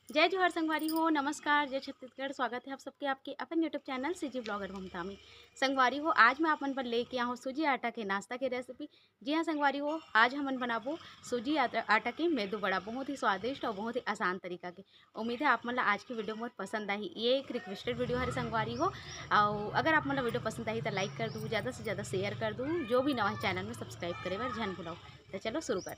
जय जोहार संगवारी हो। नमस्कार, जय छत्तीसगढ़। स्वागत है आप सबके आपके अपन यूट्यूब चैनल सीजी ब्लॉगर ममता में। संगवारी हो, आज मैं अपन पर लेके आऊँ सूजी आटा के नाश्ता की रेसिपी। जी हाँ संगवारी हो, आज हमन बनाबो सूजी आटा के मेदू बड़ा, बहुत ही स्वादिष्ट और बहुत ही आसान तरीका के। उम्मीद है आप मन ला आज की वीडियो बहुत पसंद आई। ये एक रिक्वेस्टेड वीडियो है संगवारी हो, और अगर आप मन ला वीडियो पसंद आई तो लाइक कर दूँ, ज़्यादा से ज़्यादा शेयर कर दूँ। जो भी नवा है चैनल में सब्सक्राइब करे बर झन भुलाओ। तो चलो शुरू कर।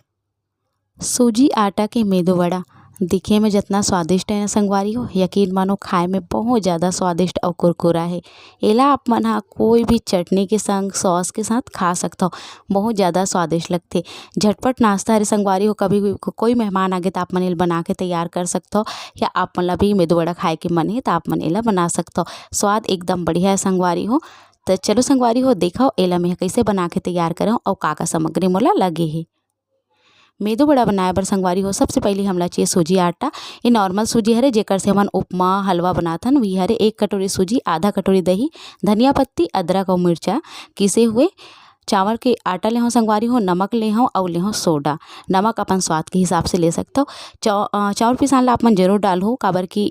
सूजी आटा के मेदू वड़ा दिखे में जितना स्वादिष्ट है ना संगवारी हो, यकीन मानो खाए में बहुत ज़्यादा स्वादिष्ट और कुरकुरा है। एला आप मन हा कोई भी चटनी के संग सॉस के साथ खा सकते हो। बहुत ज़्यादा स्वादिष्ट लगते। झटपट नाश्ता हरे संगवारी हो, कभी भी कोई मेहमान आगे तो आप मन एला बना के तैयार कर सकते हो, या आप मन ला भी मेदू वड़ा खाए के मन है तो आप मन एला बना सकते हो। स्वाद एकदम बढ़िया है संगवारी हो। तो चलो संगवारी हो, देखो एला मैं कैसे बना के तैयार करूँ और का सामग्री मोला लगे है। मेदू बड़ा बनाए बर संगवारी हो, सबसे पहले हमला चाहिए सूजी आटा। ये नॉर्मल सूजी हरे जेकर से हमन उपमा हलवा बनाथन वही हरे। 1 कटोरी सूजी, आधा कटोरी दही, धनिया पत्ती, अदरक और मिर्चा किसे हुए। चावल के आटा ले हो संगवारी हो, नमक ले हो और ले हो सोडा। नमक अपन स्वाद के हिसाब से ले सकते हो। चावल पिसान ला अपन जरूर डालो, काबर की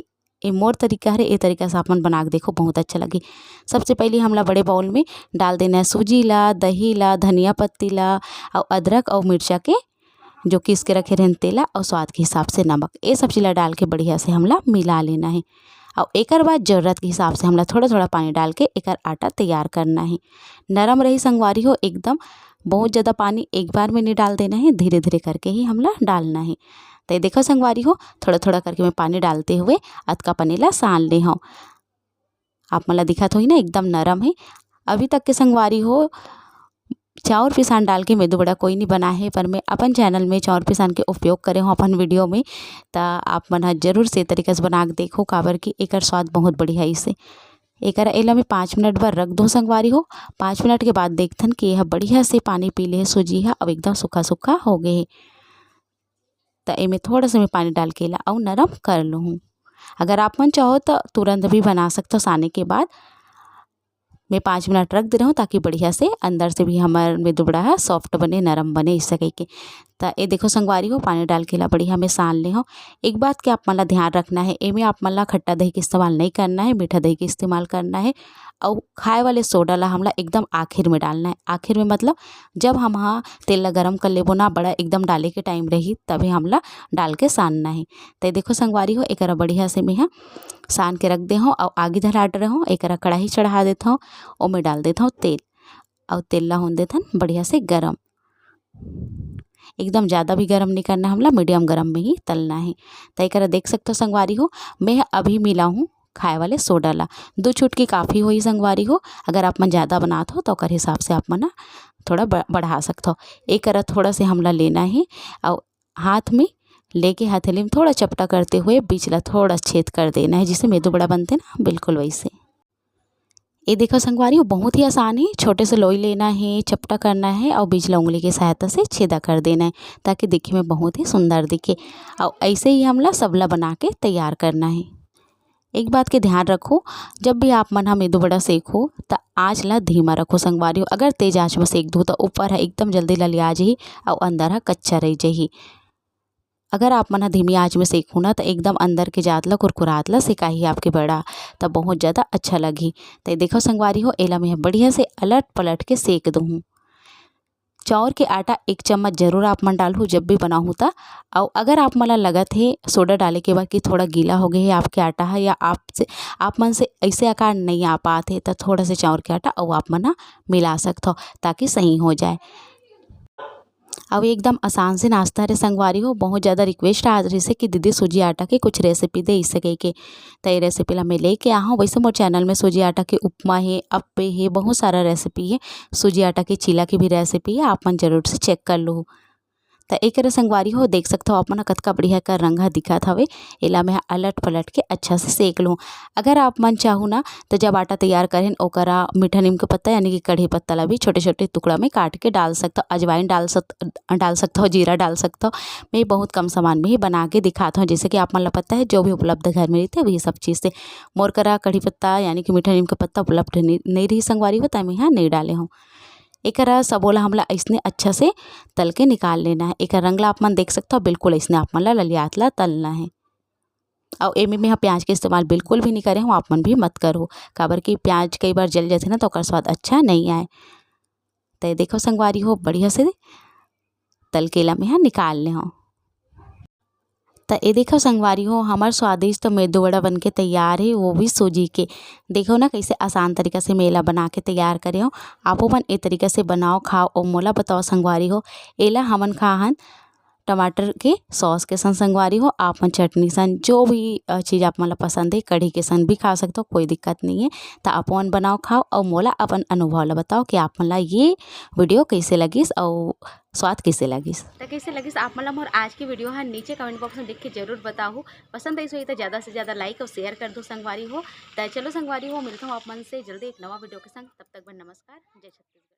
ये मोर तरीका है। ये तरीका से अपन बना के देखो, बहुत अच्छा लगे। सबसे पहले हमला बड़े बाउल में डाल देना है सूजी ला, दही ला, धनिया पत्ती ला और अदरक और मिर्चा के जो किस के रखे रहन तेला और स्वाद के हिसाब से नमक, ये सब चीज़ डाल के बढ़िया से हमला मिला लेना है। और एक बाद ज़रूरत के हिसाब से हमला थोड़ा थोड़ा पानी डाल के एक आटा तैयार करना है। नरम रही संगवारी हो एकदम, बहुत ज़्यादा पानी एक बार में नहीं डाल देना है, धीरे धीरे करके ही हमला डालना है। तो देखो संगवारी हो, थोड़ा थोड़ा करके मैं पानी डालते हुए अतका पनीला सान ले हूँ। आप मला दिखत हो ही ना, एकदम नरम है। अभी तक के संगवारी हो चाउर पिसान डाल के मेदू बड़ा कोई नहीं बना है, पर मैं अपन चैनल में चाउर पिसान के उपयोग करे हूँ अपन वीडियो में। तो आप मन हा जरूर से तरीके से बना के देखो, काबर की एकर स्वाद बहुत बढ़िया है। इसे एक एला में 5 मिनट बर रख दो संगवारी हो। 5 मिनट के बाद देखथन कि यह बढ़िया से पानी पी ले सूजी है, अब एकदम सूखा सूखा हो गए है। तो एमें थोड़ा सा मैं पानी डाल के एला और नरम कर लूँ। अगर आप मन चाहो तो तुरंत भी बना सकते हो। साने के बाद मैं 5 मिनट रख दे रहा हूँ, ताकि बढ़िया से अंदर से भी हमार मेदू बड़ा है सॉफ्ट बने, नरम बने, इस सके के। तो ये देखो संगवारी हो, पानी डाल के ला बढ़िया में सान ले हो। एक बात के आप मन ला ध्यान रखना है, एमें आप मन ला खट्टा दही के इस्तेमाल नहीं करना है, मीठा दही के इस्तेमाल करना है। और खाए वाले सोडा ला हमला एकदम आखिर में डालना है। आखिर में मतलब जब हम हाँ तेल ला गरम कर लेबो ना, बड़ा एकदम डाले के टाइम रही तभी हमला डाल के सानना है। तो देखो संगवारी हो, एक बढ़िया से मैं सान के रख दे हूँ और आगे धराट रहे हूँ। एक कढ़ाई चढ़ा देता हूँ और मैं डाल देता हूँ तेल, और तेल ला होने देता बढ़िया से गरम। एकदम ज़्यादा भी गरम नहीं करना, हमला मीडियम गरम में ही तलना है। तो एक देख सकते हो संगवारी हो, मैं अभी मिला हूँ खाए वाले सोडा ला। 2 चुटकी काफ़ी हुई संगवारी हो। अगर आप मन ज़्यादा बनाते हो तो कर हिसाब से आप मन थोड़ा बढ़ा सकते हो। एक थोड़ा से हमला लेना है और हाथ में लेके हथेली में थोड़ा चपटा करते हुए बीच ला थोड़ा छेद कर देना है, जिससे मेदू बड़ा बनते ना, बिल्कुल वैसे। ये देखो संगवारी हो, बहुत ही आसान है। छोटे से लोई लेना है, चपटा करना है और बीच ला उंगली की सहायता से छेदा कर देना है, ताकि दिखे में बहुत ही सुंदर दिखे। और ऐसे ही हमला सबला बना के तैयार करना है। एक बात के ध्यान रखो, जब भी आप मन मेदू बड़ा सेको तो आँच ला धीमा रखो संगवारी हो। अगर तेज आँच में सेक दो तो ऊपर है एकदम जल्दी ललिया जाही और अंदर है कच्चा रह जाही। अगर आप मन धीमी आँच में सेकू ना तो एकदम अंदर के जात ला कुरकुरात ला सेकाही आपके बड़ा, तब बहुत ज़्यादा अच्छा लगी। तो देखो संगवारी हो, एला मैं बढ़िया से अलट पलट के सेक दूँ। चाउर के आटा 1 चम्मच जरूर आप मन डालू जब भी बनाऊँ ता। और अगर आप मन लगत है सोडा डाले के बाद कि थोड़ा गीला हो गया है आपके आटा है, या आप मन से ऐसे आकार नहीं आ पाते तो थोड़ा से चाउर के आटा और आप मन मिला सकते हो, ताकि सही हो जाए। अब एकदम आसान से नाश्ता रे संगवारी हो, बहुत ज़्यादा रिक्वेस्ट आ रही से कि दीदी सूजी आटा के कुछ रेसिपी दे इस सके के। तो ये रेसिपी ला मैं लेके आ हूँ। वैसे मोर चैनल में सूजी आटा के उपमा है, अप्पे है, बहुत सारा रेसिपी है। सूजी आटा के चीला की भी रेसिपी है, आप मन जरूर से चेक कर लो। तो एक संगवारी हो, देख सकते हो आप मन कतका बढ़िया का रंग दिखत हवे। एला मैं अलट पलट के अच्छा से सेक लूँ। अगर आप मन चाहू ना तो जब आटा तैयार करें ओकरा मीठा नीम के पत्ता यानी कि कढ़ी पत्ता ला भी छोटे छोटे टुकड़ा में काट के डाल सकता हो। अजवाइन डाल सकता हो, जीरा डाल सकता हो। मैं बहुत कम सामान में ही बना के दिखाता हूँ, जैसे कि आप मन ला पता है जो भी उपलब्ध घर में रहते वही सब चीज़ से। मोर करा कढ़ी पत्ता यानी कि मीठा नीम के पत्ता उपलब्ध नहीं रही संगवारी हो, तो मैं यहाँ नहीं डाले हूँ। एकरा सबोला हमला ऐसने अच्छा से तल के निकाल लेना है। एक रंगला आप मन देख सकते हो, बिल्कुल ऐसने आप मन ला ललियात ला तलना है। और एमे में प्याज के इस्तेमाल बिल्कुल भी नहीं करे हूँ, आप मन भी मत करो, काबर कि प्याज कई बार जल जाथे ना तो ओकर स्वाद अच्छा नहीं आए। तो ये देखो संगवारी हो बढ़िया से तल के ला में निकाल ले हूँ। तो ये देखो संगवारी हो हमार स्वादिष्ट मेदू वड़ा बन के तैयार है, वो भी सूजी के। देखो ना कैसे आसान तरीका से मेला बना के तैयार करे हो। आपो मन ए तरीका से बनाओ खाओ और मोला बताओ संगवारी हो। एला हमन खाहन टमाटर के सॉस के संग संगवारी हो, आप मन चटनी संग जो भी चीज़ आप मन ला पसंद है कढ़ी के संग भी खा सकते हो, कोई दिक्कत नहीं है। तो आप मन बनाओ खाओ और मोला अपन अनुभव ला बताओ कि आप मन ला ये वीडियो कैसे लगिस और स्वाद कैसे लगिस। तो कैसे लगिस आप मन ला मोर आज की वीडियो है नीचे कमेंट बॉक्स में लिख के जरूर बताओ। पसंद आई सो तो ज़्यादा से ज़्यादा लाइक और शेयर कर दो संगवारी हो। तो चलो संगवारी हो मिलता हूँ आप मन से जल्दी एक नवा वीडियो के संग, तब तक नमस्कार, जय छत्तीसगढ़।